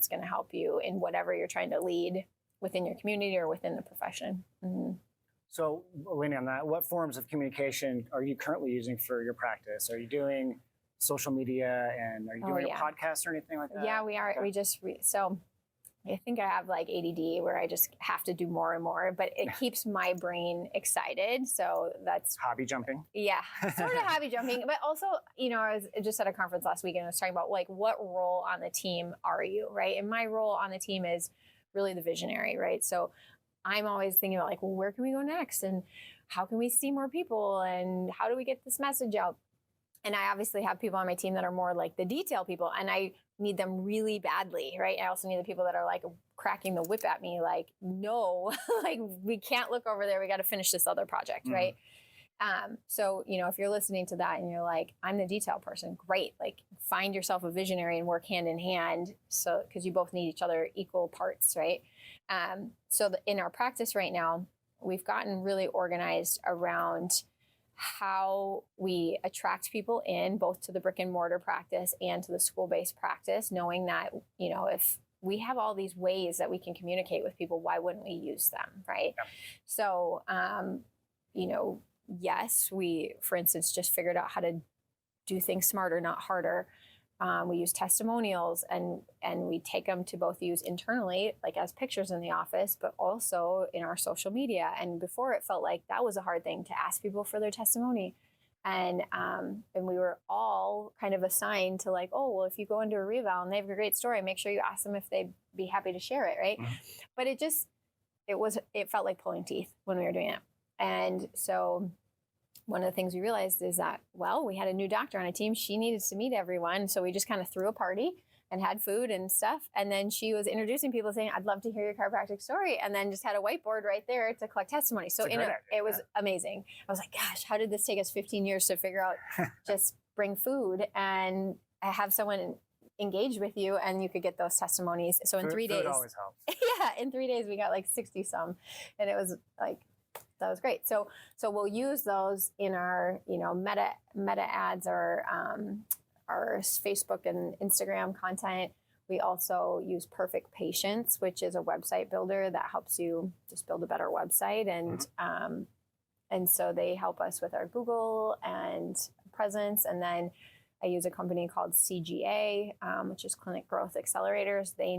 it's going to help you in whatever you're trying to lead within your community or within the profession. Mm-hmm. So, leaning on that, what forms of communication are you currently using for your practice? Are you doing social media, and are you doing a podcast or anything like that? Yeah, we are. Okay. So I think I have like ADD where I just have to do more and more, but it keeps my brain excited. So that's hobby jumping. Yeah, sort of hobby jumping, but also, I was just at a conference last week and I was talking about like, what role on the team are you, right? And my role on the team is really the visionary, right? So I'm always thinking about like, well, where can we go next? And how can we see more people? And how do we get this message out? And I obviously have people on my team that are more like the detail people, and I need them really badly, right? I also need the people that are like cracking the whip at me, like, no, like we can't look over there. We got to finish this other project, right? So, if you're listening to that and you're like, I'm the detail person, great. Like find yourself a visionary and work hand in hand. So, cause you both need each other equal parts, right? So in our practice right now, we've gotten really organized around how we attract people in both to the brick and mortar practice and to the school-based practice, knowing that, if we have all these ways that we can communicate with people, why wouldn't we use them, right? Yeah. So, yes, we, for instance, just figured out how to do things smarter, not harder. We use testimonials and we take them to both use internally, like as pictures in the office, but also in our social media. And before it felt like that was a hard thing to ask people for their testimony. And we were all kind of assigned to like, oh, well, if you go into a reval and they have a great story, make sure you ask them if they'd be happy to share it, right? Mm-hmm. But it felt like pulling teeth when we were doing it. And so one of the things we realized is that, well, we had a new doctor on a team. She needed to meet everyone. So we just kind of threw a party and had food and stuff. And then she was introducing people saying, I'd love to hear your chiropractic story. And then just had a whiteboard right there to collect testimony. So it was amazing. I was like, gosh, how did this take us 15 years to figure out? Just bring food and have someone engage with you and you could get those testimonies. So in 3 days, food always helps. Yeah, in 3 days we got like 60 some, and it was like, that was great. So we'll use those in our, meta ads or our Facebook and Instagram content. We also use Perfect Patience, which is a website builder that helps you just build a better website. And so they help us with our Google and presence. And then I use a company called CGA, which is Clinic Growth Accelerators. They